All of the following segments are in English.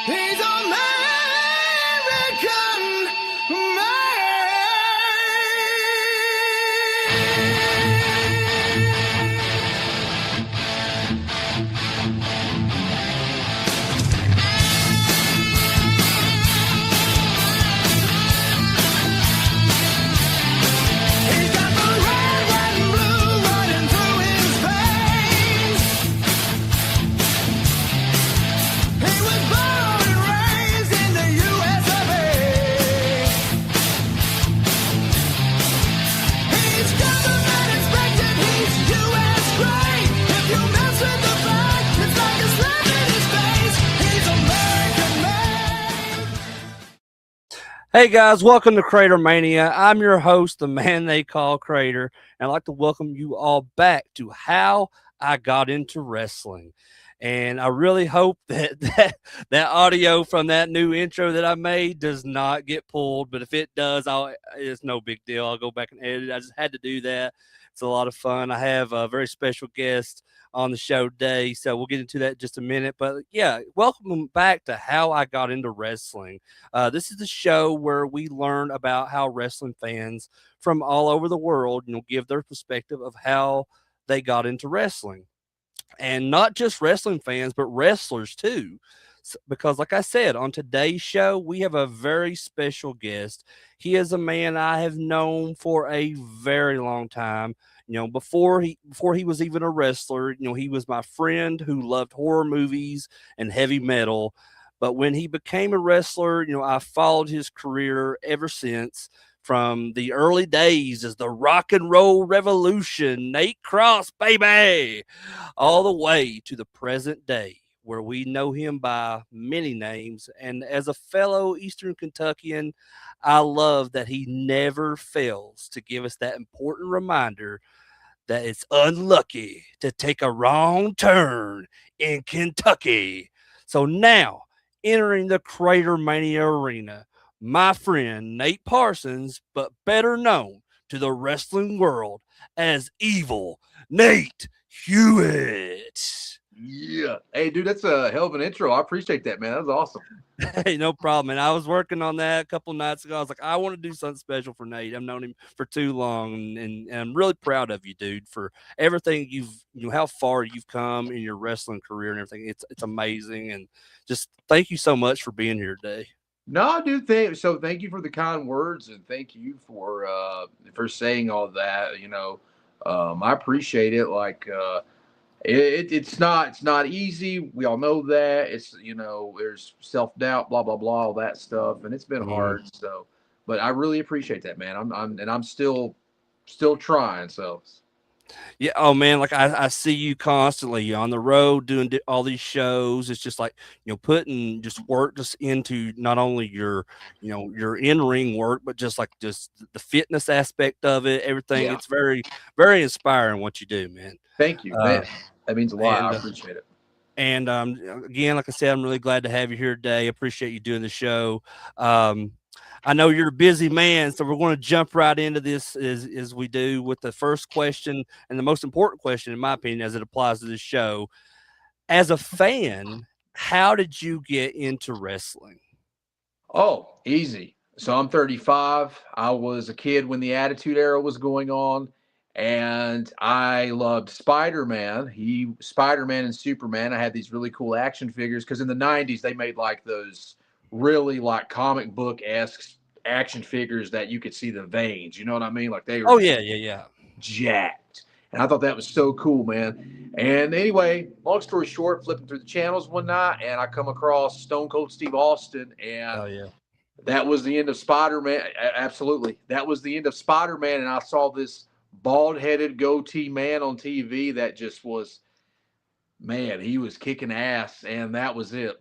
He's American He's got the red, white, and blue running through his veins. He was born and raised in the U.S. of A. He's government inspected, he's U.S. great. If you mess with the flag, it's like a slap in his face. He's American made. Hey guys, welcome to CraterMania. I'm your host, the man they call Crater, and I'd like to welcome you all back to How I Got Into Wrestling. And I really hope that audio from that new intro that I made does not get pulled, but if it does, it's no big deal. I'll go back and edit it. I just had to do that. It's a lot of fun. I have a very special guest on the show today, so we'll get into that in just a minute. But yeah, welcome back to How I Got Into Wrestling. This is the show where we learn about how wrestling fans from all over the world, give their perspective of how they got into wrestling. And not just wrestling fans, but wrestlers too. Because like I said, on today's show, we have a very special guest. He is a man I have known for a very long time. Before he was even a wrestler, he was my friend who loved horror movies and heavy metal. But when he became a wrestler, I followed his career ever since, from the early days as the Rock and Roll Revolution, Nate Cross, baby, all the way to the present day, where we know him by many names. And as a fellow Eastern Kentuckian, I love that he never fails to give us that important reminder that it's unlucky to take a wrong turn in Kentucky. So now, entering the CraterMania arena, my friend Nate Parsons, but better known to the wrestling world as Evil Nate Hewitt. Yeah. Hey, dude, that's a hell of an intro. I appreciate that, man. That was awesome. Hey, no problem. And I was working on that a couple nights ago. I was like, I want to do something special for Nate. I've known him for too long, and I'm really proud of you, dude, for everything how far you've come in your wrestling career and everything. It's amazing, and just thank you so much for being here today. No, dude, thank you for the kind words, and thank you for saying all that. I appreciate it. Like it's not easy. We all know that. It's there's self-doubt, blah blah blah, all that stuff, and it's been hard. So, but I really appreciate that, man. I'm still trying. So. Yeah. Oh man. Like I see you constantly on the road doing all these shows. It's just like, putting just work just into not only your in-ring work, but just the fitness aspect of it, everything. Yeah. It's very, very inspiring what you do, man. Thank you, man. That means a lot. And, I appreciate it. And again, like I said, I'm really glad to have you here today. Appreciate you doing the show. I know you're a busy man, so we're going to jump right into this as we do with the first question, and the most important question, in my opinion, as it applies to this show. As a fan, how did you get into wrestling? Oh, easy. So I'm 35. I was a kid when the Attitude Era was going on, and I loved Spider-Man. Spider-Man and Superman. I had these really cool action figures because in the 90s they made like those really like comic book-esque action figures that you could see the veins. You know what I mean? Like they were jacked. And I thought that was so cool, man. And anyway, long story short, flipping through the channels one night, and I come across Stone Cold Steve Austin, and that was the end of Spider-Man. Absolutely. That was the end of Spider-Man, and I saw this bald-headed goatee man on TV that just was, man, he was kicking ass, and that was it.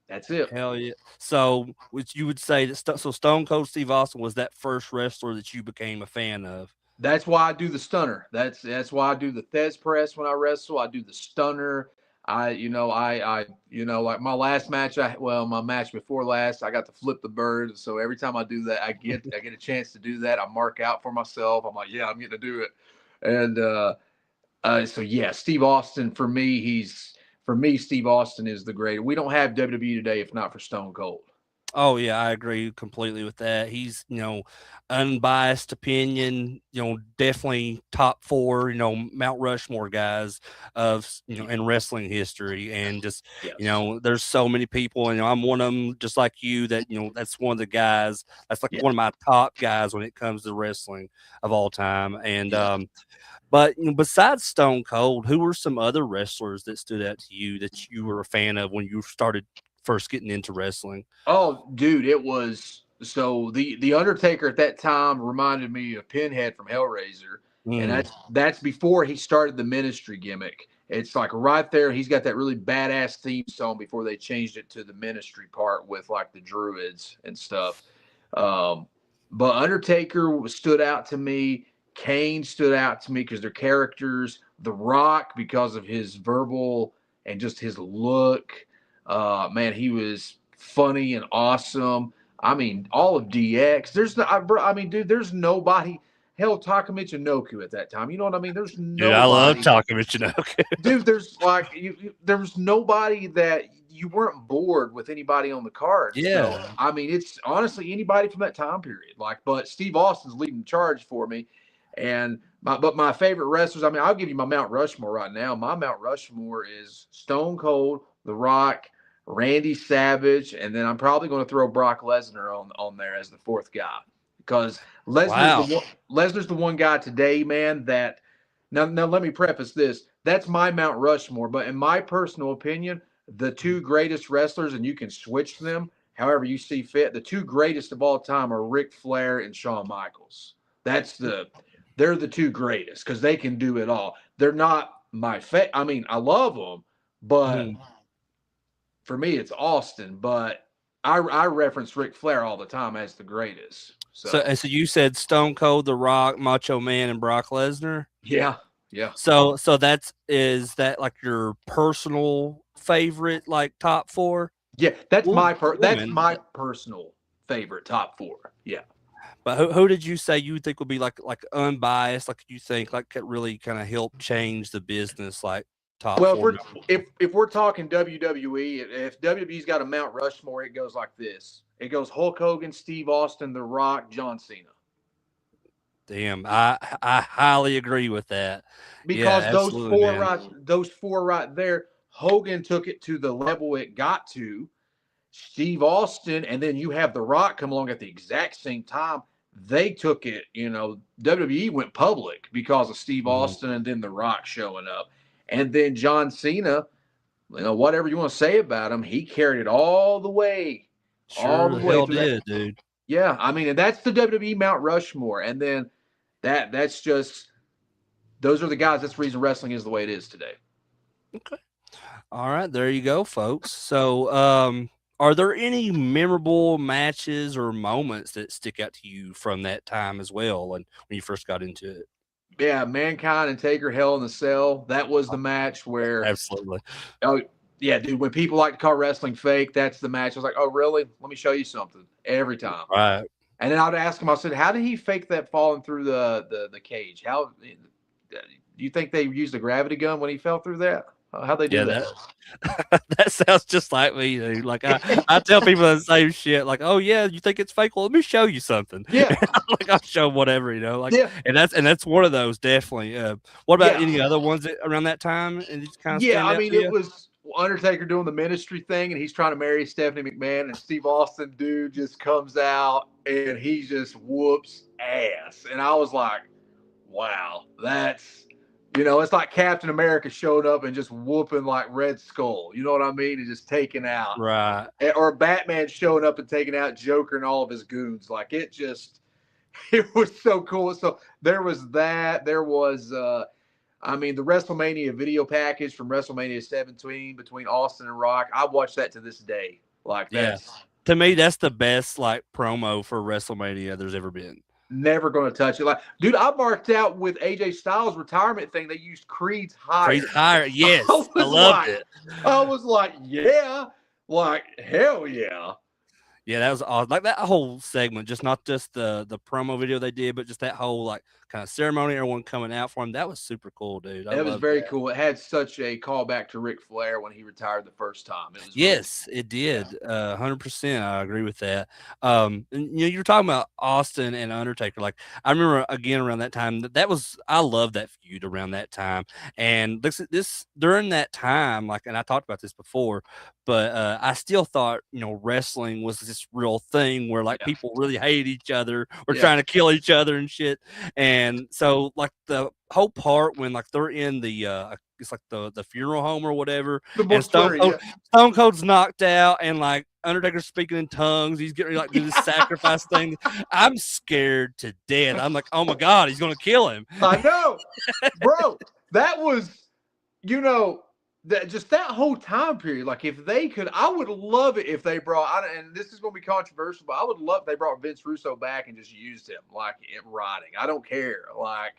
That's it. Hell yeah. So you would say that Stone Cold Steve Austin was that first wrestler that you became a fan of? That's why I do the stunner. That's why I do the Thez press when I wrestle. I do the stunner. Like my last match, my match before last, I got to flip the bird. So every time I do that, I get a chance to do that. I mark out for myself. I'm like, yeah, I'm getting to do it. And so yeah, Steve Austin Steve Austin is the great. We don't have WWE today if not for Stone Cold. Oh yeah, I agree completely with that. He's, unbiased opinion, definitely top four, Mount Rushmore guys in wrestling history. And just, Yes. there's so many people, and I'm one of them, just like you, that, that's one of the guys, that's like Yeah. one of my top guys when it comes to wrestling of all time. And, Yeah. but besides Stone Cold, who were some other wrestlers that stood out to you that you were a fan of when you started first getting into wrestling? Oh, dude, it was so the Undertaker at that time reminded me of Pinhead from Hellraiser, and Mm, that's before he started the ministry gimmick. It's like right there, he's got that really badass theme song before they changed it to the ministry part with like the druids and stuff. Um, but Undertaker stood out to me. Kane stood out to me because they're characters. The Rock because of his verbal and just his look. Man, he was funny and awesome. I mean, all of DX. Dude, there's nobody. Hell, Taka Michinoku at that time. You know what I mean? There's dude, I love nobody. talking with Chinook. Dude, there's like there was nobody that you weren't bored with anybody on the card. So Yeah. I mean, it's honestly anybody from that time period. Like, but Steve Austin's leading the charge for me. And my favorite wrestlers. I mean, I'll give you my Mount Rushmore right now. My Mount Rushmore is Stone Cold, The Rock, Randy Savage, and then I'm probably going to throw Brock Lesnar on there as the fourth guy because Wow. Lesnar's the one guy today, man. That now let me preface this. That's my Mount Rushmore, but in my personal opinion, the two greatest wrestlers, and you can switch them however you see fit. The two greatest of all time are Ric Flair and Shawn Michaels. They're the two greatest because they can do it all. They're not my I mean, I love them, but Mhm. for me, it's Austin, but I reference Ric Flair all the time as the greatest. So, So so you said Stone Cold, The Rock, Macho Man, and Brock Lesnar. yeah, yeah, So is that like your personal favorite, like top four? yeah. Cool, That's man. my personal favorite top four. Yeah. But who did you say you think would be like unbiased, like you think like could really kind of help change the business, like top Well, four? if we're talking WWE, if WWE's got a Mount Rushmore, it goes like this. It goes Hulk Hogan, Steve Austin, The Rock, John Cena. Damn, I highly agree with that. Yeah, Because absolutely, man. those four right there, Hogan took it to the level it got to. Steve Austin, and then you have The Rock come along at the exact same time. They took it, WWE went public because of Steve Mhm. Austin and then The Rock showing up. And then John Cena, whatever you want to say about him, he carried it all Sure the the way hell through that. did, dude. Yeah, I mean, and that's the WWE Mount Rushmore. And then that's just those are the guys. That's the reason wrestling is the way it is today. Okay. All right, there you go, folks. So, are there any memorable matches or moments that stick out to you from that time as well, and when you first got into it? Yeah, Mankind and Taker Hell in the Cell. That was the match where, Absolutely. oh, yeah, dude, when people like to call wrestling fake, that's the match. I was like, oh, really? Let me show you something every time. Right. And then I would ask him, I said, how did he fake that falling through the cage? How do you think they used a gravity gun when he fell through that? How'd they do Yeah, that? that sounds just like me, dude. Like I tell people the same shit. Like, oh yeah, you think it's fake? Well, let me show you something. Yeah, Like I'll show 'em whatever, like, yeah, and that's one of those definitely. What about yeah. any other ones around that time and just kind of Yeah, stand I out mean, to it you? was Undertaker doing the ministry thing, and he's trying to marry Stephanie McMahon, and Steve Austin, dude, just comes out and he just whoops ass. And I was like, wow, it's like Captain America showed up and just whooping like Red Skull. You know what I mean? And just taking out, Right. or Batman showing up and taking out Joker and all of his goons. Like it was so cool. So there was that. There was, the WrestleMania video package from WrestleMania 17 between Austin and Rock. I watch that to this day. Like Yeah. that's To me, that's the best like promo for WrestleMania there's ever been. Never going to touch it. Like, dude, I marked out with AJ Styles' retirement thing. They used Creed's Higher. Crazy higher. Yes, I loved it. I was like, yeah, like hell yeah. Yeah, that was awesome. Like that whole segment, just not just the promo video they did, but just that whole like kind of ceremony, everyone coming out for him. That was super cool, dude. It was very cool. It had such a callback to Ric Flair when he retired the first time. It was yes, it did. 100%. I agree with that. And you were talking about Austin and Undertaker. Like I remember again around that time that was I love that feud around that time. And this during that time, like, and I talked about this before, but I still thought wrestling was this real thing where like people really hate each other or trying to kill each other and shit. And so like the whole part when like they're in the it's like the funeral home or whatever, and Stone Cold's knocked out and like Undertaker's speaking in tongues, he's getting ready to like do this sacrifice thing. I'm scared to death. I'm like, oh my god, he's gonna kill him. I know, bro. That was that whole time period. Like if they could, I would love it if they brought, and this is going to be controversial, but I would love if they brought Vince Russo back and just used him like in writing. I don't care. Like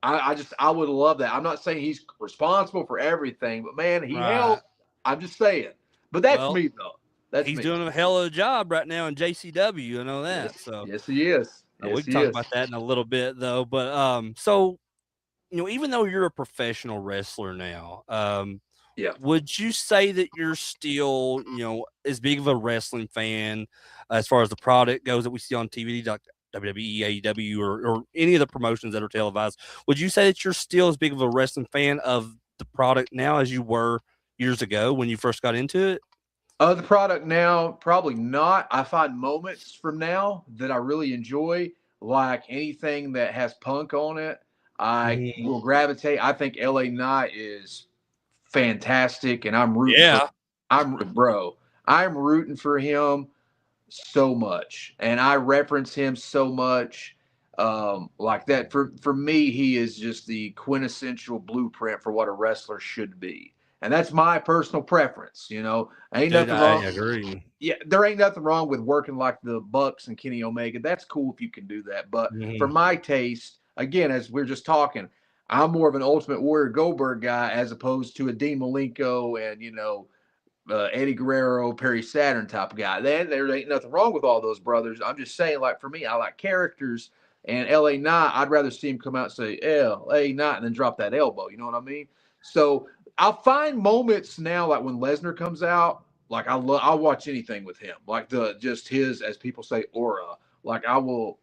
I would love that. I'm not saying he's responsible for everything, but man, he helped. I'm just saying. But that's me though. He's doing a hell of a job right now in JCW. I know that. Yes, so yes, he is. We can talk about that in a little bit though. But so even though you're a professional wrestler now, would you say that you're still, as big of a wrestling fan as far as the product goes that we see on TV, like WWE, AEW, or any of the promotions that are televised? Would you say that you're still as big of a wrestling fan of the product now as you were years ago when you first got into it? The product now, probably not. I find moments from now that I really enjoy, like anything that has Punk on it. I will gravitate. I think LA Knight is fantastic, and I'm rooting. I'm rooting for him so much, and I reference him so much. Like that for me, he is just the quintessential blueprint for what a wrestler should be, and that's my personal preference. Ain't nothing wrong. I agree. Yeah, there ain't nothing wrong with working like the Bucks and Kenny Omega. That's cool if you can do that, but for my taste, again, as we're just talking, I'm more of an Ultimate Warrior Goldberg guy as opposed to a Dean Malenko and Eddie Guerrero, Perry Saturn type of guy. There ain't nothing wrong with all those brothers. I'm just saying, like for me, I like characters. And LA Knight, I'd rather see him come out and say LA Knight and then drop that elbow. You know what I mean? So I'll find moments now, like when Lesnar comes out, like I'll watch anything with him, like just his, as people say, aura. Like I will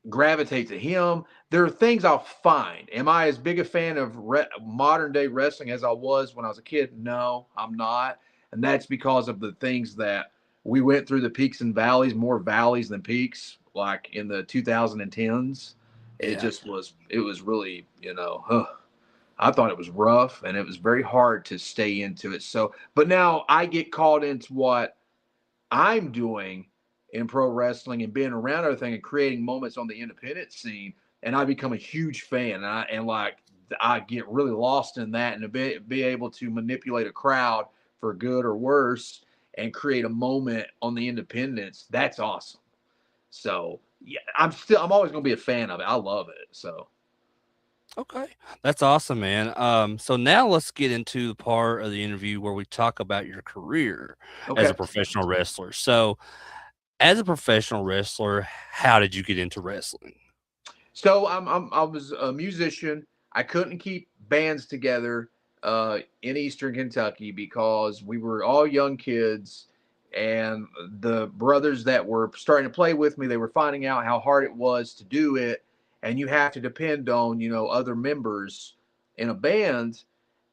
gravitate to him. There are things I'll find. Am I as big a fan of modern day wrestling as I was when I was a kid? No, I'm not. And that's because of the things that we went through, the peaks and valleys, more valleys than peaks, like in the 2010s. It was really, I thought it was rough and it was very hard to stay into it. So, but now I get caught into what I'm doing in pro wrestling and being around everything and creating moments on the independent scene, and I become a huge fan. And I get really lost in that, and to be able to manipulate a crowd for good or worse and create a moment on the independents. That's awesome. So yeah, I'm always going to be a fan of it. I love it. So. Okay, that's awesome, man. So now let's get into the part of the interview where we talk about your career as a professional wrestler. So, as a professional wrestler, how did you get into wrestling? So I was a musician. I couldn't keep bands together in Eastern Kentucky because we were all young kids, and the brothers that were starting to play with me, they were finding out how hard it was to do it, and you have to depend on other members in a band.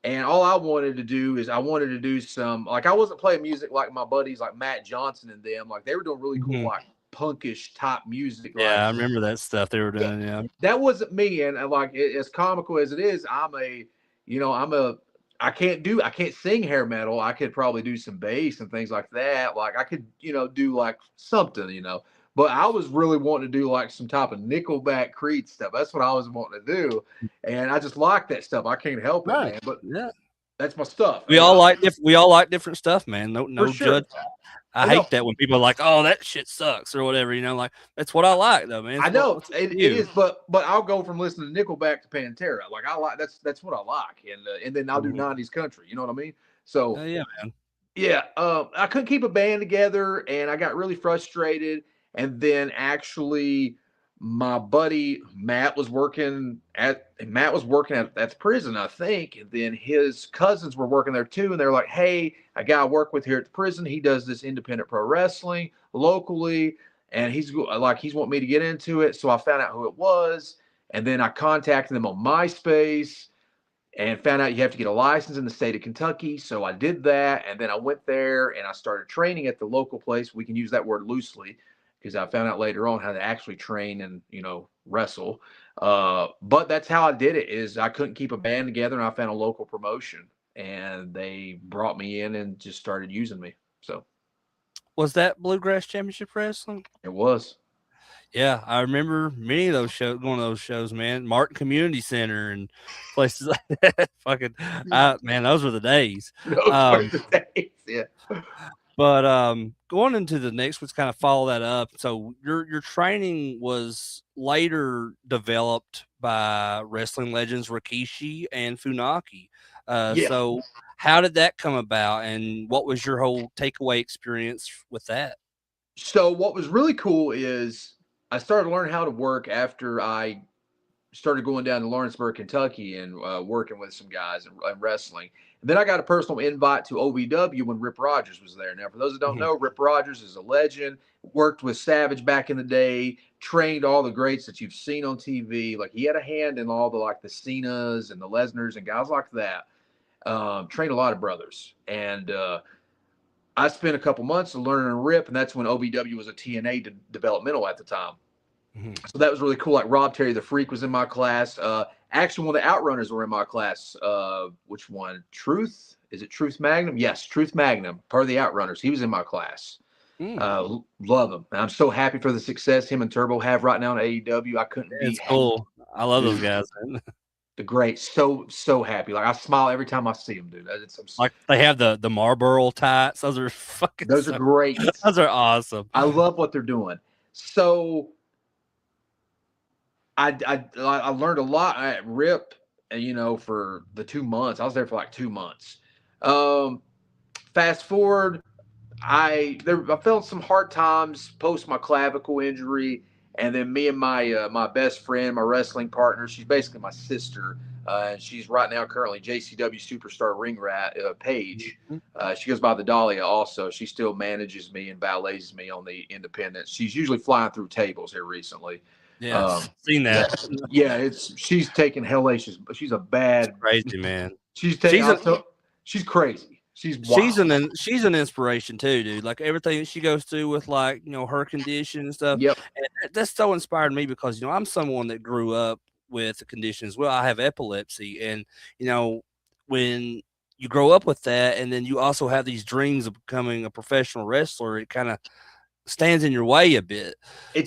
And all I wanted to do is I wanted to do some, like I wasn't playing music like my buddies like Matt Johnson and them. Like they were doing really cool like punkish type music. Yeah, I remember that stuff they were doing. Yeah, that wasn't me. And like as comical as it is, I can't sing hair metal. I could probably do some bass and things like that. Like I could do like something. But I was really wanting to do like some type of Nickelback, Creed stuff. That's what I was wanting to do, and I just like that stuff. I can't help it, man. But that's my stuff. We all like different stuff, man. No sure. judge. I No, hate that when people are like, "Oh, that shit sucks" or whatever. Like that's what I like though, man. I It's know what's it you. is, but I'll go from listening to Nickelback to Pantera. Like I like that's what I like, and then I'll do Mhm. '90s country. You know what I mean? So Yeah, man. yeah, I couldn't keep a band together, and I got really frustrated. And then actually, my buddy Matt was working at the prison, I think. And then his cousins were working there too, and they're like, "Hey, a guy I work with here at the prison, he does this independent pro wrestling locally, and he's wanting me to get into it." So I found out who it was, and then I contacted them on MySpace and found out you have to get a license in the state of Kentucky. So I did that. And then I went there and I started training at the local place. We can use that word loosely because I found out later on how to actually train and, wrestle. But that's how I did it is I couldn't keep a band together and I found a local promotion and they brought me in and just started using me. So Was that Bluegrass Championship Wrestling? it was. Yeah, I remember many of those shows, going to those shows, man. Martin Community Center and places like that. Fucking, man, those were the days. Those were the days. Yeah. But going into the next one's kind of follow that up. So your training was later developed by wrestling legends Rikishi and Funaki. Yeah. So how did that come about, and what was your whole takeaway experience with that? So what was really cool is I started learning how to work after I started going down to Lawrenceburg, Kentucky, and working with some guys and wrestling. And then I got a personal invite to OVW when Rip Rogers was there. Now, for those that don't know, Rip Rogers is a legend. Worked with Savage back in the day. Trained all the greats that you've seen on TV. Like he had a hand in all the Cenas and the Lesners and guys like that. Trained a lot of brothers, and I spent a couple months learning Rip, and that's when OVW was a TNA developmental at the time. So that was really cool. Like Rob Terry the Freak was in my class. Actually, one of the Outrunners were in my class. Which one? Truth? Is it Truth Magnum? Yes, Truth Magnum, part of the Outrunners. He was in my class. Love him. And I'm so happy for the success him and Turbo have right now in AEW. I couldn't be It's cool. I love those guys, man. the great. So happy. Like I smile every time I see him, dude. Like they have the Marlboro ties. Those are fucking. Those are great. Those are awesome. I love what they're doing. So I learned a lot at Rip, for the 2 months. I was there for like 2 months. Fast forward, I felt some hard times post my clavicle injury, and then me and my best friend, my wrestling partner, she's basically my sister, and she's right now currently JCW Superstar Ring Rat, Paige. She goes by the Dahlia also. She still manages me and valets me on the independents. She's usually flying through tables here recently. Yeah, seen that. Yeah, she's taking hellacious, but she's a bad Crazy, man. She's crazy. She's wild. She's an inspiration too, dude. Like everything that she goes through with her condition and stuff. Yep. And that's so inspired me because I'm someone that grew up with a condition as well. I have epilepsy, and when you grow up with that, and then you also have these dreams of becoming a professional wrestler, it kind of stands in your way a bit. And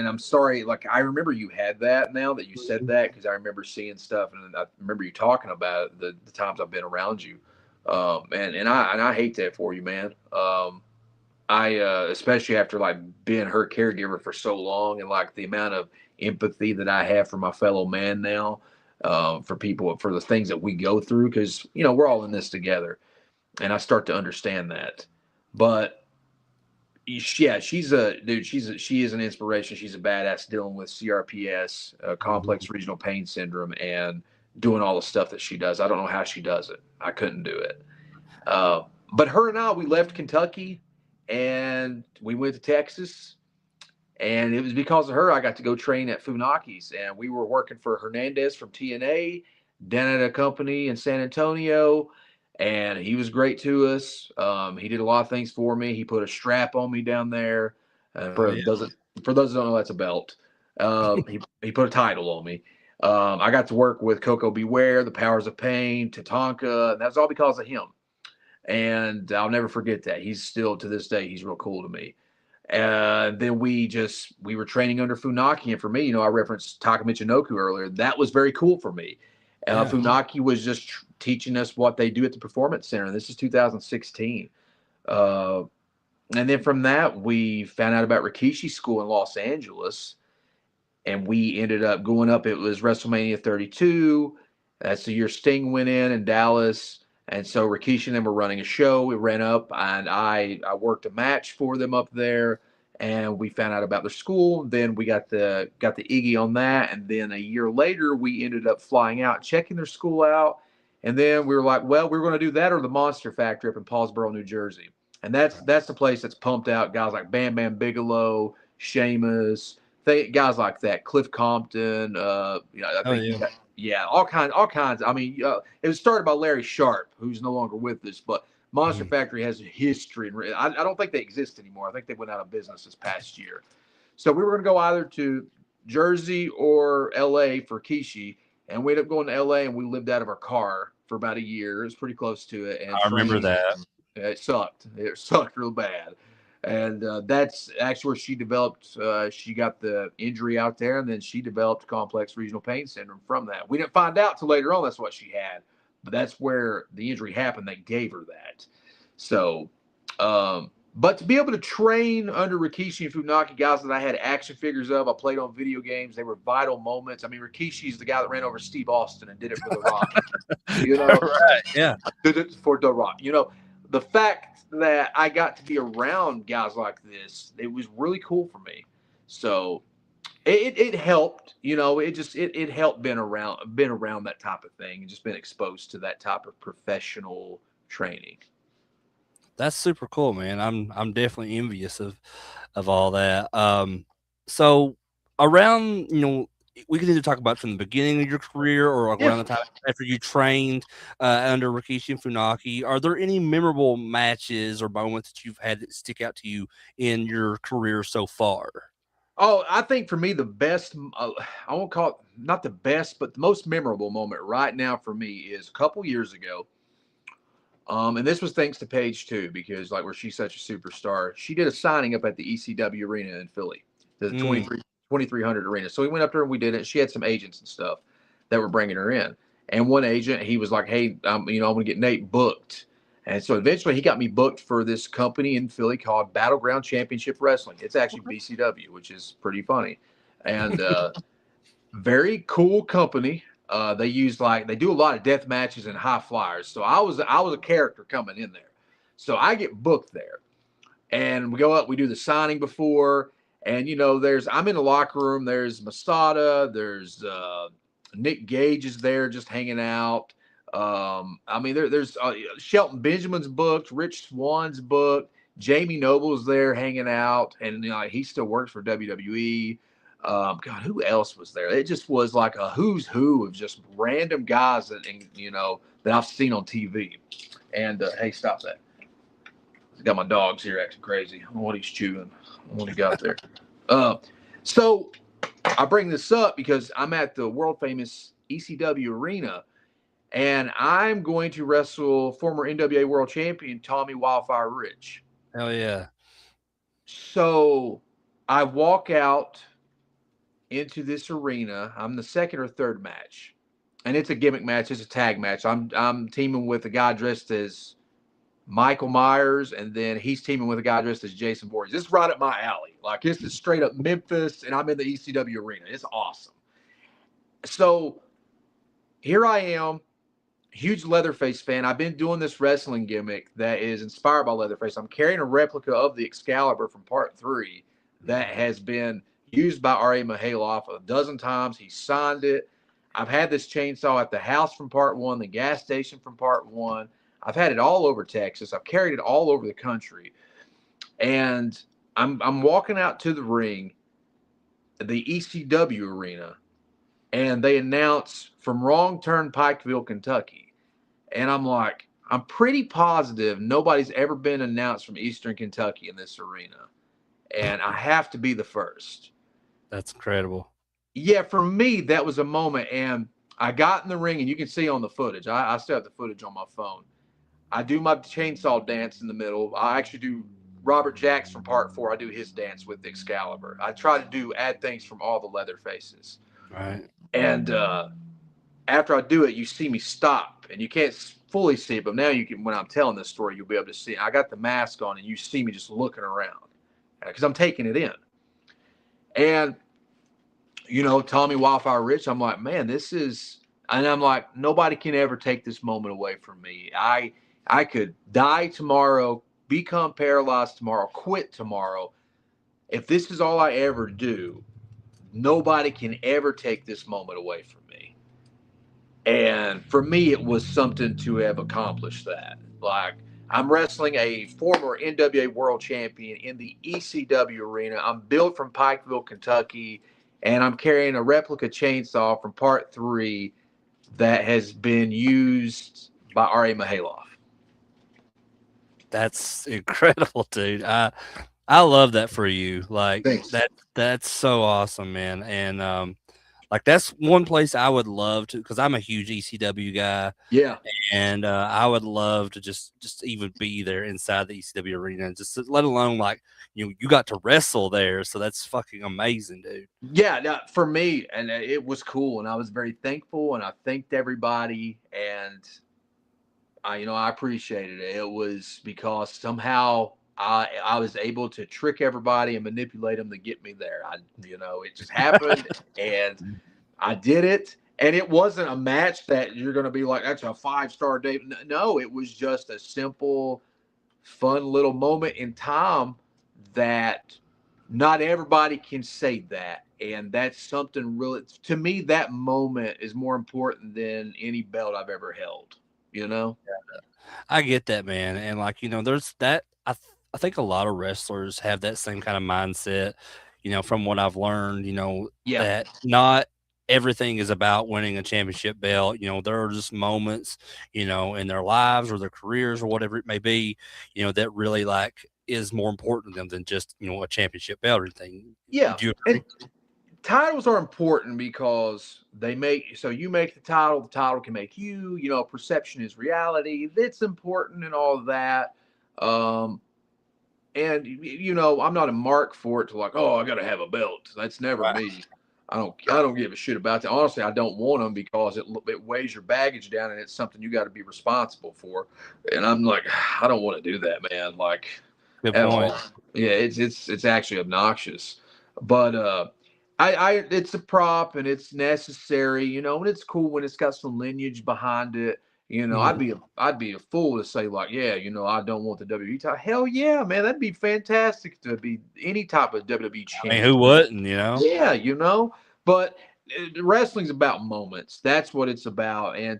I'm sorry, like I remember you had that now that you said that, because I remember seeing stuff and I remember you talking about it, the times I've been around you. And I hate that for you, man. I especially after like being her caregiver for so long, and like the amount of empathy that I have for my fellow man now, for people, for the things that we go through, because we're all in this together, and I start to understand that. But yeah, she is an inspiration. She's a badass dealing with CRPS, complex regional pain syndrome, and doing all the stuff that she does. I don't know how she does it. I couldn't do it. But her and I, we left Kentucky and we went to Texas, and it was because of her I got to go train at Funaki's, and we were working for Hernandez from TNA down at a company in San Antonio. And he was great to us. He did a lot of things for me. He put a strap on me down there. For those that don't know, that's a belt. He put a title on me. I got to work with Coco Beware, the Powers of Pain, Tatanka, and that's all because of him. And I'll never forget that. He's still, to this day, he's real cool to me. And then we were training under Funaki, and for me, I referenced Taka Michinoku earlier. That was very cool for me. Funaki was just teaching us what they do at the Performance Center, and this is 2016. Uh, and then from that, we found out about Rikishi School in Los Angeles, and we ended up going up. It was WrestleMania 32. That's the year Sting went in Dallas. And so Rikishi and them were running a show. We ran up, and I worked a match for them up there, and we found out about their school. Then we got the Iggy on that, and then a year later we ended up flying out, checking their school out, and then we were like, well, we're going to do that or the Monster Factory up in Paulsboro, New Jersey, and that's the place that's pumped out guys like Bam Bam Bigelow, Sheamus, guys like that, Cliff Compton. I Oh think yeah. yeah, all kinds. I mean, it was started by Larry Sharp, who's no longer with us, but Monster Mhm. Factory has a history, and I don't think they exist anymore. I think they went out of business this past year. So we were going to go either to Jersey or L.A. for Kishi, and we ended up going to L.A. and we lived out of our car for about a year. It was pretty close to it, and I remember trained. that. It sucked. It sucked real bad. And that's actually where she developed. She got the injury out there, and then she developed complex regional pain syndrome from that. We didn't find out till later on that's what she had, but that's where the injury happened. They gave her that. So, but to be able to train under Rikishi and Funaki, guys that I had action figures of, I played on video games. They were vital moments. I mean, Rikishi's the guy that ran over Steve Austin and did it for The Rock. You know, Right. Yeah. did it for The Rock. The fact that I got to be around guys like this, it was really cool for me. So it helped. It helped been around that type of thing and just been exposed to that type of professional training. That's super cool, man. I'm definitely envious of all that. So around, we can either talk about from the beginning of your career or like Yeah. around the time after you trained under Rikishi and Funaki. Are there any memorable matches or moments that you've had that stick out to you in your career so far? Oh, I think for me the best, I won't call it not the best, but the most memorable moment right now for me is a couple years ago. And this was thanks to Paige too, because like where she's such a superstar, she did a signing up at the ECW arena in Philly, the Mm, 2300 arena. So we went up there and we did it. She had some agents and stuff that were bringing her in. And one agent, he was like, "Hey, I'm going to get Nate booked." And so eventually he got me booked for this company in Philly called Battleground Championship Wrestling. It's actually BCW, which is pretty funny. And very cool company. They do a lot of death matches and high flyers. So I was a character coming in there. So I get booked there, and we go up. We do the signing before, and I'm in the locker room. There's Masada. There's Nick Gage is there just hanging out. I mean, there's Shelton Benjamin's booked. Rich Swan's booked. Jamie Noble's there hanging out, and he still works for WWE. God, who else was there? It just was like a who's who of just random guys that I've seen on TV. And hey, stop that! I got my dogs here acting crazy. I don't know what he's chewing. I don't know what he got there. Uh, so I bring this up because I'm at the world famous ECW arena, and I'm going to wrestle former NWA World Champion Tommy Wildfire Rich. hell yeah. So I walk out into this arena. I'm the second or third match, and it's a gimmick match. It's a tag match. I'm teaming with a guy dressed as Michael Myers, and then he's teaming with a guy dressed as Jason Voorhees. This is right up my alley. Like this is straight up Memphis, and I'm in the ECW arena. It's awesome. So here I am, huge Leatherface fan. I've been doing this wrestling gimmick that is inspired by Leatherface. I'm carrying a replica of the Excalibur from Part 3 that has been used by R.A. Mihailoff a dozen times. He signed it. I've had this chainsaw at the house from Part 1, the gas station from Part 1. I've had it all over Texas. I've carried it all over the country. And I'm walking out to the ring, the ECW arena, and they announce from Wrong Turn, Pikeville, Kentucky. And I'm like, I'm pretty positive nobody's ever been announced from Eastern Kentucky in this arena. And I have to be the first. That's incredible. Yeah, for me, that was a moment. And I got in the ring, and you can see on the footage, I still have the footage on my phone. I do my chainsaw dance in the middle. I actually do Robert Jacks from Part 4. I do his dance with the Excalibur. I try to add things from all the leather faces. Right. And after I do it, you see me stop, and you can't fully see it, but now you can. When I'm telling this story, you'll be able to see. I got the mask on, and you see me just looking around because I'm taking it in. And Tommy Wildfire Rich, I'm like, man, this is, and I'm like, nobody can ever take this moment away from me. I could die tomorrow, become paralyzed tomorrow, quit tomorrow. If this is all I ever do, nobody can ever take this moment away from me. And for me, it was something to have accomplished that. Like, I'm wrestling a former NWA world champion in the ECW arena. I'm built from Pikeville, Kentucky, and I'm carrying a replica chainsaw from part 3 that has been used by R.A. Mihailoff. That's incredible, dude. I love that for you. Like Thanks. that's so awesome, man. And like that's one place I would love to, because I'm a huge ECW guy, Yeah. and I would love to just even be there inside the ECW arena, and just let alone like you got to wrestle there, so that's fucking amazing, dude. Yeah, for me, and it was cool, and I was very thankful, and I thanked everybody, and I appreciated it. It was because somehow I was able to trick everybody and manipulate them to get me there. It just happened, and I did it. And it wasn't a match that you're going to be like, that's a 5-star date. No, it was just a simple, fun little moment in time that not everybody can say that. And that's something really, to me, that moment is more important than any belt I've ever held, you know? I get that, man, and like there's that. I think a lot of wrestlers have that same kind of mindset. From what I've learned, Yeah. that not everything is about winning a championship belt. There are just moments, in their lives or their careers or whatever it may be, that really like is more important to them than just a championship belt or anything. Yeah. Do you And agree? titles are important because you make the title can make you, perception is reality. That's important and all of that. Um, and I'm not a mark for it to like, oh, I got to have a belt. That's never Right. me. I don't give a shit about that. Honestly, I don't want them because it weighs your baggage down and it's something you got to be responsible for. And I'm like, I don't want to do that, man. Like Good at point. all. Yeah, it's actually obnoxious. But I it's a prop and it's necessary, and it's cool when it's got some lineage behind it. I'd Mhm. be a fool to say like, yeah, I don't want the WWE title. Hell yeah, man, that'd be fantastic to be any type of WWE I mean, champion. who wouldn't? Yeah, but wrestling's about moments. That's what it's about. And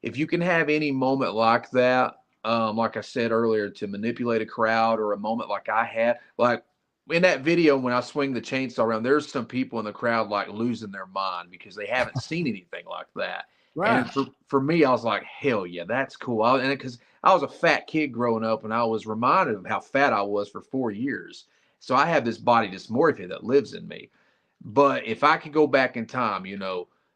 if you can have any moment like that, like I said earlier, to manipulate a crowd or a moment like I had, like in that video when I swing the chainsaw around, there's some people in the crowd like losing their mind because they haven't seen anything like that. Right. And for me, I was like, hell yeah, that's cool. And because I was a fat kid growing up, and I was reminded of how fat I was for 4 years. So I have this body dysmorphia that lives in me. But if I could go back in time,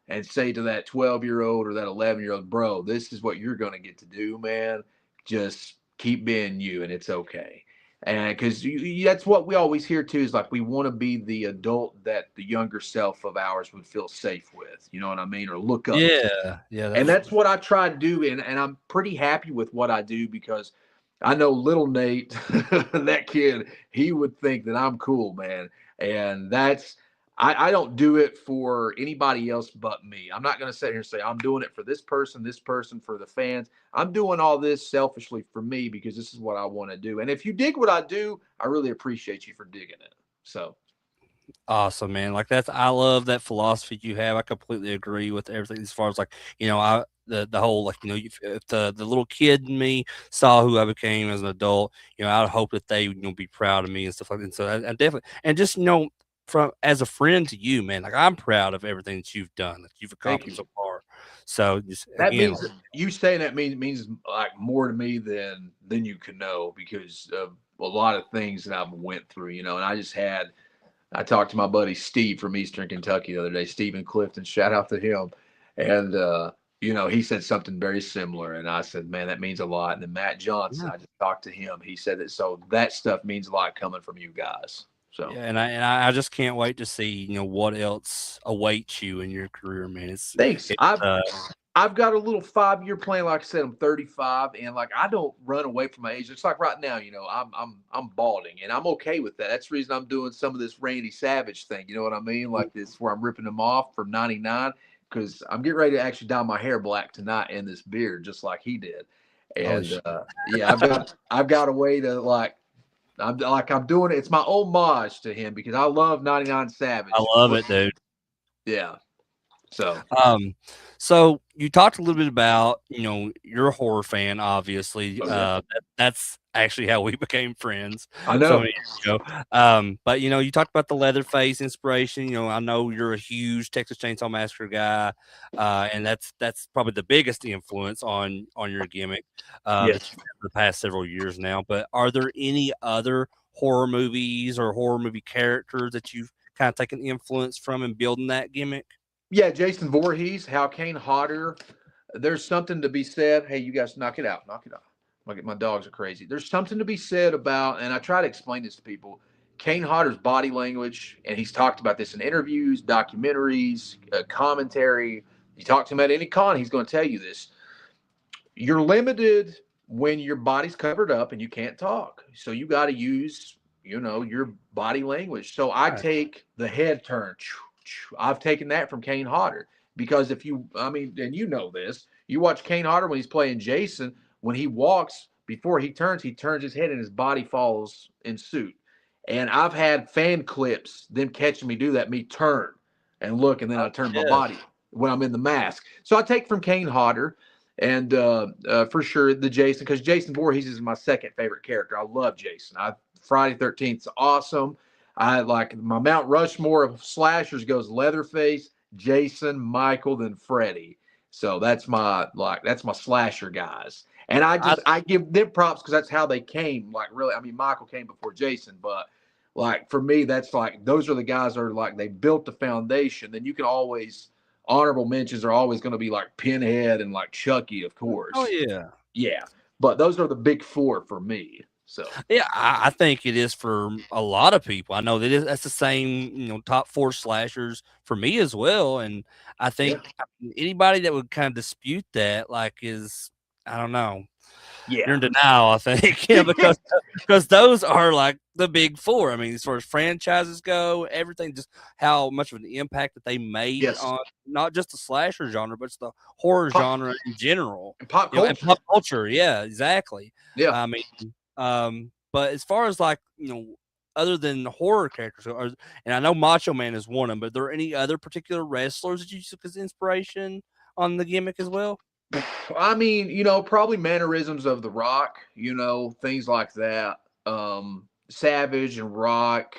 and say to that 12-year-old or that 11-year-old, bro, this is what you're going to get to do, man. Just keep being you, and it's okay. And because that's what we always hear too, is like we want to be the adult that the younger self of ours would feel safe with. You know what I mean? Or look up to. Yeah. Yeah. And that's what I try to do. And I'm pretty happy with what I do because I know little Nate, that kid, he would think that I'm cool, man. And I don't do it for anybody else but me. I'm not going to sit here and say, I'm doing it for this person, for the fans. I'm doing all this selfishly for me because this is what I want to do. And if you dig what I do, I really appreciate you for digging it. So, Awesome, man. Like I love that philosophy you have. I completely agree with everything as far as like, the whole like, if the little kid in me saw who I became as an adult, I'd hope that they, be proud of me and stuff like that. And so I definitely, and just, from as a friend to you, man, like I'm proud of everything that you've done, that you've thank accomplished you. so far. So just That again, means you saying that means like more to me than you can know because of a lot of things that I've went through, and I talked to my buddy Steve from Eastern Kentucky the other day, Stephen Clifton, shout out to him. And he said something very similar. And I said, man, that means a lot. And then Matt Johnson, yeah. I just talked to him. He said that so that stuff means a lot coming from you guys. So Yeah, and I just can't wait to see what else awaits you in your career, man. thanks. It's I I've got a little 5-year plan. Like I said, I'm 35, and like I don't run away from my age. It's like right now, I'm balding, and I'm okay with that. That's the reason I'm doing some of this Randy Savage thing. You know what I mean? Like this, where I'm ripping them off from '99 because I'm getting ready to actually dye my hair black tonight and this beard, just like he did. Holy And shit. yeah, I've got a way to I'm doing it. It's my homage to him because I love '99 I Savage. love it, dude. Yeah. So Um, so you talked a little bit about, you're a horror fan, obviously. oh, yeah. That's actually how we became friends I so know. many years ago. But you talked about the Leatherface inspiration. I know you're a huge Texas Chainsaw Massacre guy, and that's probably the biggest influence on your gimmick that Yes. you've had for the past several years now. But are there any other horror movies or horror movie characters that you've kind of taken influence from in building that gimmick? Yeah, Jason Voorhees, Hal Kane Hodder. There's something to be said. Hey, you guys, knock it out. Knock it out. My dogs are crazy. There's something to be said about, and I try to explain this to people, Kane Hodder's body language, and he's talked about this in interviews, documentaries, commentary. You talk to him at any con, he's going to tell you this. You're limited when your body's covered up and you can't talk. So you got to use, your body language. So I Right. take the head turn. I've taken that from Kane Hodder because and you know this, you watch Kane Hodder when he's playing Jason, when he walks, before he turns his head and his body follows in suit. And I've had fan clips, them catching me do that, me turn and look, and then I turn my Yeah. body when I'm in the mask. So I take from Kane Hodder. And for sure, the Jason, because Jason Voorhees is my second favorite character. I love Jason. Friday 13th is awesome. I like my Mount Rushmore of slashers goes Leatherface, Jason, Michael, then Freddy. So that's my slasher guys. And I give them props because that's how they came. Like really, Michael came before Jason, but like for me, that's like those are the guys that are like they built the foundation. Then you can always honorable mentions are always going to be like Pinhead and like Chucky, of Oh course. yeah. Yeah, but those are the big four for me. So Yeah, I think it is for a lot of people. I know that's the same, top four slashers for me as well. And I yeah, think anybody that would kind of dispute that, like, I don't know, you're yeah, in denial. I think, because those are like the big four. I mean, as far as franchises go, everything, just how much of an impact that they made yes, on not just the slasher genre, but it's the horror pop, genre in general. pop And culture. pop culture. Yeah, exactly. Yeah, I mean. But as far as like, other than horror characters, and I know Macho Man is one of them, but are there any other particular wrestlers that you took as inspiration on the gimmick as well? probably mannerisms of The Rock. Things like that. Savage and Rock.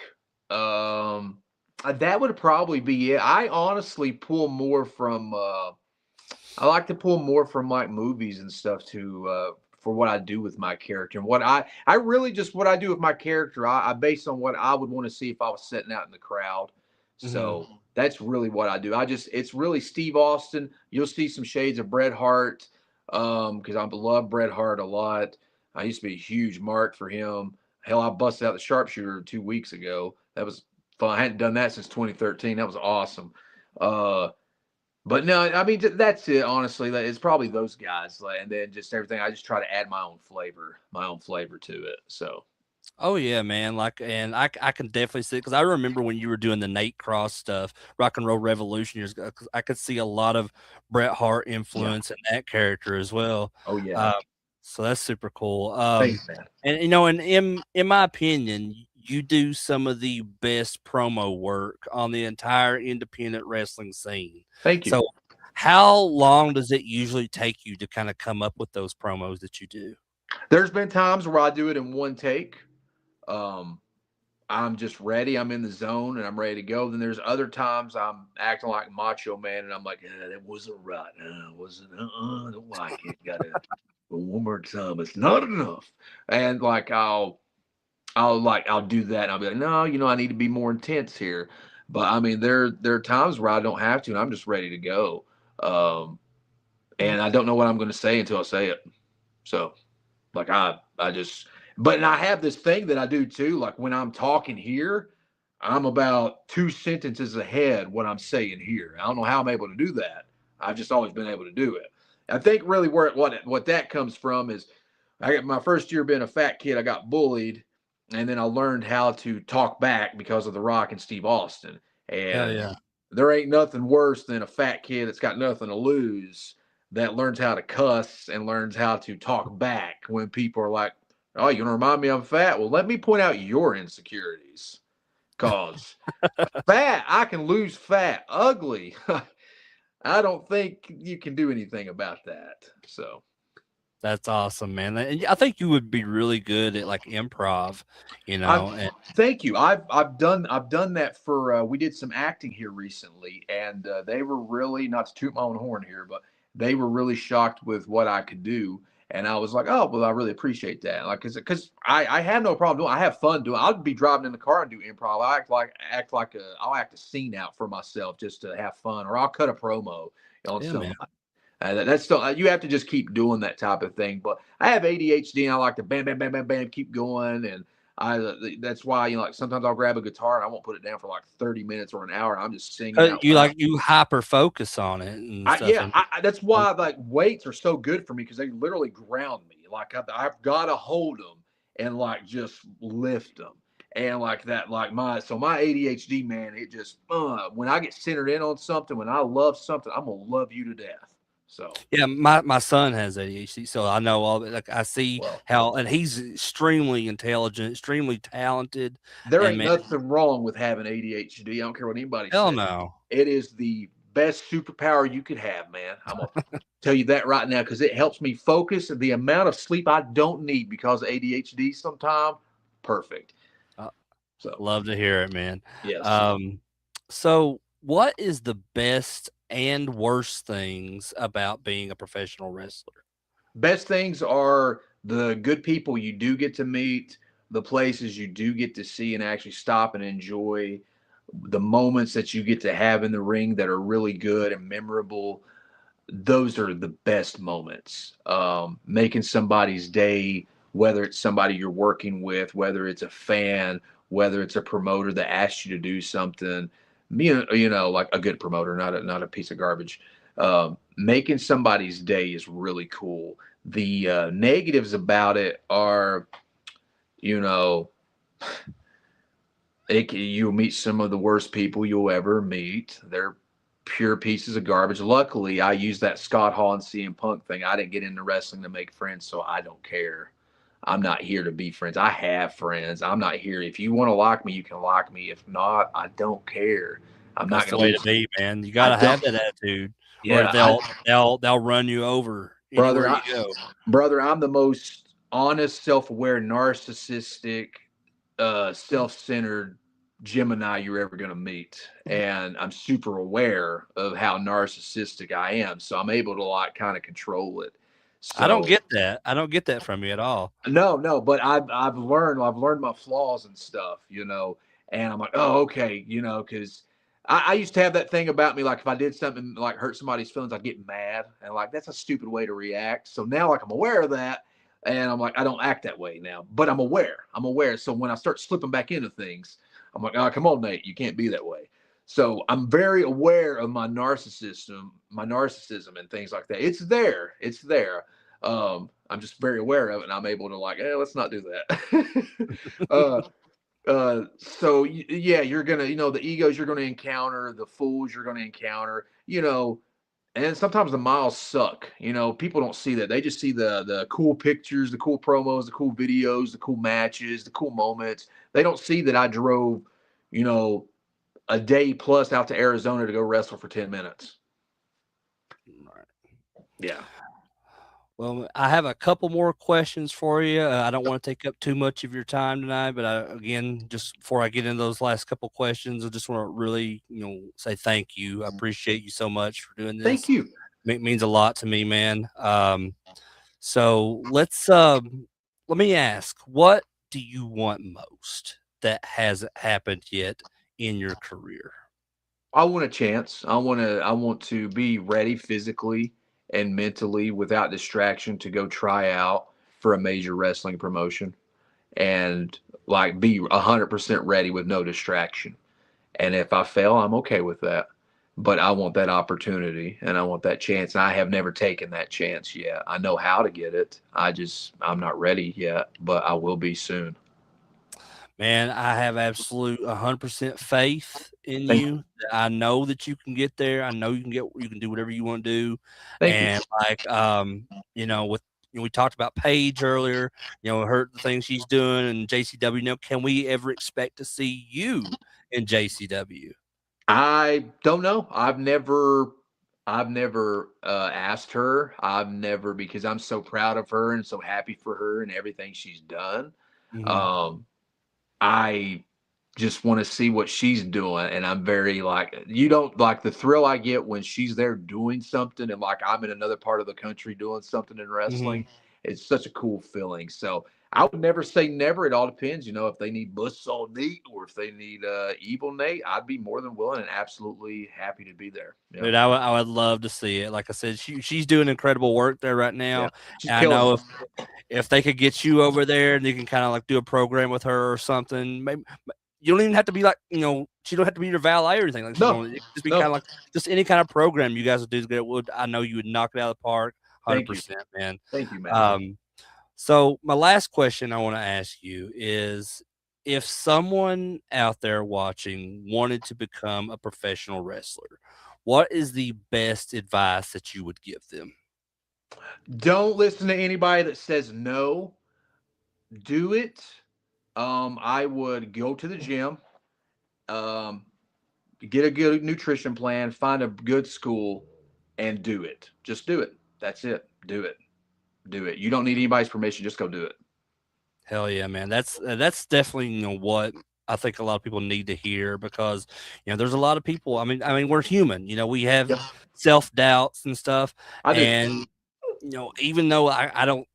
That would probably be it. I honestly pull more from. I like to pull more from like movies and stuff too, for what I do with my character. And I really just what I do with my character, I base on what I would want to see if I was sitting out in the crowd. Hmm. So that's really what I do. It's really Steve Austin. You'll see some shades of Bret Hart, because I love Bret Hart a lot. I used to be a huge mark for him. Hell, I busted out the sharpshooter 2 weeks ago. That was fun. I hadn't done that since 2013. That was awesome. But no, that's it. Honestly, it's probably those guys, like, and then just everything. I just try to add my own flavor to it. So Oh yeah, man. Like, and I can definitely see, because I remember when you were doing the Nate Cross stuff, Rock and Roll Revolution years ago. 'Cause I could see a lot of Bret Hart yeah, influence in that character as well. oh yeah, Um, so that's super cool. thanks, man. And and in my opinion, you do some of the best promo work on the entire independent wrestling scene. Thank you. So, how long does it usually take you to kind of come up with those promos that you do? There's been times where I do it in one take. Um, I'm just ready. I'm in the zone and I'm ready to go. Then there's other times I'm acting like Macho Man and I'm like, that wasn't right. Wasn't. I don't like it. Gotta go one more time. It's not enough. And like I'll do that and I'll be like, no, I need to be more intense here. But there are times where I don't have to and I'm just ready to go. And I don't know what I'm going to say until I say it. So like I just but and I have this thing that I do too. Like when I'm talking here, I'm about 2 sentences ahead what I'm saying here. I don't know how I'm able to do that. I've just always been able to do it. I think really what that comes from is I got my first year being a fat kid, I got bullied, and then I learned how to talk back because of The Rock and Steve Austin. Hell And yeah. there ain't nothing worse than a fat kid that's got nothing to lose that learns how to cuss and learns how to talk back when people are like, "Oh, you want to remind me I'm fat? Well, let me point out your insecurities, cause fat, I can lose fat. Ugly, I don't think you can do anything about that." So That's awesome, man. And I think you would be really good at like improv, I've and thank you. I've done that for we did some acting here recently, and they were really, not to toot my own horn here, but they were really shocked with what I could do. And I was like, oh, well, I really appreciate that. Like, cause I have no problem doing. I have fun doing. I'll be driving in the car and do improv. I'll act a scene out for myself just to have fun, or I'll cut a promo on yeah, man. something. That's still you have to just keep doing that type of thing. But I have ADHD and I like to bam, bam, bam, bam, bam, keep going. And that's why like sometimes I'll grab a guitar and I won't put it down for like 30 minutes or an hour. I'm just singing out You loud. like you hyper focus on it and stuff, Yeah, and that's why like weights are so good for me because they literally ground me. Like I've got to hold them and like just lift them. And like that, like my ADHD, man, it just when I get centered in on something, when I love something, I'm gonna love you to death. So yeah, my son has ADHD, so I know all. Like I see well, how, and he's extremely intelligent, extremely talented, there and ain't man, nothing wrong with having ADHD. I don't care what anybody hell says. no. It is the best superpower you could have, man. I'm gonna tell you that right now because it helps me focus. The amount of sleep I don't need because of ADHD sometimes, perfect. Uh, So Love to hear it, man. yes, So what is the best and worst things about being a professional wrestler? best things are the good people you do get to meet, the places you do get to see and actually stop and enjoy, the moments that you get to have in the ring that are really good and memorable. Those are the best moments. Making somebody's day, whether it's somebody you're working with, whether it's a fan, whether it's a promoter that asks you to do something, like a good promoter, not a piece of garbage. Making somebody's day is really cool. The negatives about it are, you know, you'll meet some of the worst people you'll ever meet. They're pure pieces of garbage. Luckily, I used that Scott Hall and CM Punk thing. I didn't get into wrestling to make friends, so I don't care. I'm not here to be friends. I have friends. I'm not here. If you want to like me, you can like me. If not, I don't care. I'm not That's the going to way to lose. be, man. You I gotta have don't. that attitude, or Yeah, I, they'll run you over brother. anywhere you go. Brother, I'm the most honest, self-aware, narcissistic, self-centered Gemini you're ever going to meet. And I'm super aware of how narcissistic I am. So I'm able to like kind of control it. I don't So get that. I don't get that from you at all. no, but I've learned my flaws and stuff, and I'm like, oh, okay, because I used to have that thing about me, like if I did something like hurt somebody's feelings, I'd get mad, and like that's a stupid way to react. So now, like I'm aware of that, and I'm like, I don't act that way now, but I'm aware. I'm aware. So when I start slipping back into things, I'm like, oh, come on, Nate, you can't be that way. So I'm very aware of my narcissism, and things like that. It's there. It's there. I'm just very aware of it, and I'm able to like, let's not do that. uh, so yeah, you're gonna, the egos you're gonna encounter, the fools you're gonna encounter, and sometimes the miles suck. People don't see that. They just see the cool pictures, the cool promos, the cool videos, the cool matches, the cool moments. They don't see that I drove, you know, a day plus out to Arizona to go wrestle for 10 minutes. Right. Yeah. Well, I have a couple more questions for you. I don't want to take up too much of your time tonight, but again, just before I get into those last couple questions, I just want to really, say thank you. I appreciate you so much for doing Thank this. you. It means a lot to me, man. So let me ask, what do you want most that hasn't happened yet in your career? I want a chance. I want to be ready physically and mentally without distraction to go try out for a major wrestling promotion and like be 100% ready with no distraction. And if I fail, I'm okay with that. but I want that opportunity and I want that chance. And I have never taken that chance yet. I know how to get it. I'm not ready yet, but I will be soon. Man, I have absolute 100% faith in Thank, you. I know that you can get there. I know you can do whatever you want to do. thank you. And like, with we talked about Paige earlier, her the things she's doing in JCW. Can we ever expect to see you in JCW? I don't know. I've never asked her. I've never because I'm so proud of her and so happy for her and everything she's done. Mhm. Um, I just want to see what she's doing, and I'm very like you don't like the thrill I get when she's there doing something, and like I'm in another part of the country doing something in wrestling. Mhm. It's such a cool feeling. So I would never say never. It all depends, if they need Buzzsaw Nate or if they need Evil Nate, I'd be more than willing and absolutely happy to be there. Yeah, Dude, I would love to see it. Like I said, she's doing incredible work there right yeah, now. she's And I killing know it. if they could get you over there and you can kind of like do a program with her or something, maybe you don't even have to be like, she don't have to be your valet or anything like she's No, going. It could just be kind no, of like just any kind of program you guys would do together. I know you would knock it out of the park, thank you, 100%, man. thank you, man. So my last question I want to ask you is if someone out there watching wanted to become a professional wrestler, what is the best advice that you would give them? Don't listen to anybody that says no. Do it. I would go to the gym, um, get a good nutrition plan, find a good school, and do it. Just do it. That's it. Do it. Do it. You don't need anybody's permission. Just go do it. Hell yeah, man. That's definitely, what I think a lot of people need to hear because, there's a lot of people. I mean, we're human, we have Yep. self-doubts and stuff. I do. And, even though I don't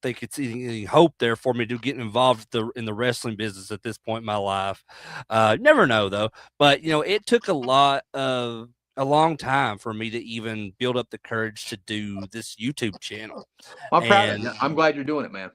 think it's any hope there for me to get involved in the wrestling business at this point in my life. Never know though. But it took a long time for me to even build up the courage to do this YouTube channel. I'm proud of And you. I'm glad you're doing it, man.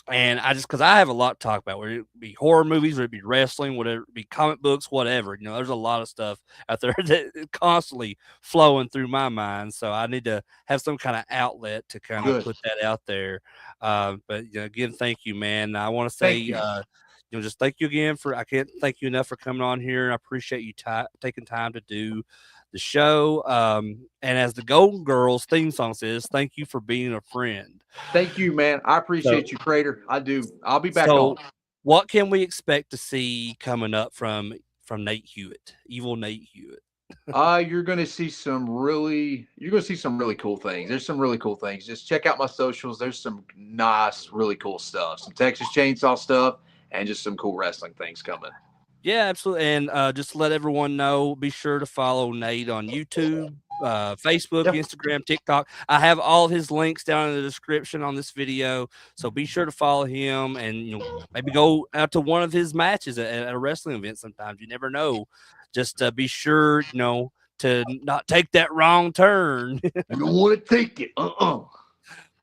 I just because I have a lot to talk about, whether it be horror movies, whether it be wrestling, whatever it be comic books, whatever. There's a lot of stuff out there that is constantly flowing through my mind. So I need to have some kind of outlet to kind of Good. put that out there. But again, thank you, man. I want to say, Thank you. just thank you again I can't thank you enough for coming on here. And I appreciate you taking time to do the show. And as the Golden Girls theme song says, thank you for being a friend. Thank you, man. I So, appreciate you, Crater. I do. I'll be back on. so, what can we expect to see coming up from Nate Hewitt, evil Nate Hewitt? You're gonna see some really cool things. There's some really cool things. Just check out my socials. There's some nice, really cool stuff. Some Texas Chainsaw stuff and just some cool wrestling things coming. Yeah, absolutely. And just to let everyone know, be sure to follow Nate on YouTube, Facebook, Yeah. Instagram, TikTok. I have all his links down in the description on this video. So be sure to follow him and maybe go out to one of his matches at a wrestling event sometimes. You never know. Just be sure, to not take that wrong turn. You don't want to take it.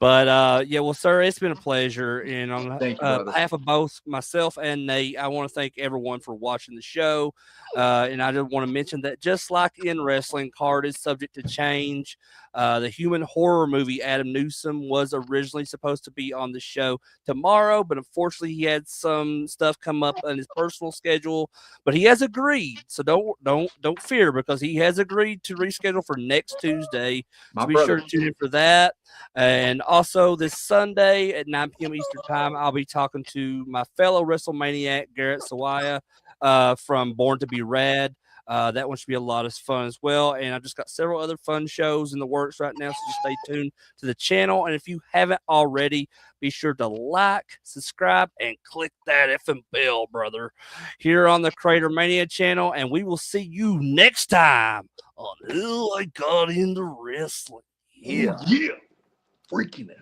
But yeah, well, sir, it's been a pleasure. And on Thank you, brother. behalf of both myself and Nate, I want to thank everyone for watching the show. And I just want to mention that just like in wrestling, card is subject to change. The human horror movie Adam Newsom was originally supposed to be on the show tomorrow, but unfortunately he had some stuff come up on his personal schedule. But he has agreed, so don't fear because he has agreed to reschedule for next Tuesday. My So be brother. sure to tune in for that. And also this Sunday at 9 p.m. Eastern Time, I'll be talking to my fellow WrestleManiac, Garrett Sawaya, from Born to Be Rad. That one should be a lot of fun as well. And I've just got several other fun shows in the works right now, so just stay tuned to the channel. And if you haven't already, be sure to like, subscribe, and click that effing bell, brother, here on the CraterMania channel. And we will see you next time on Who I Got Into Wrestling. Yeah. Yeah. Freaking out.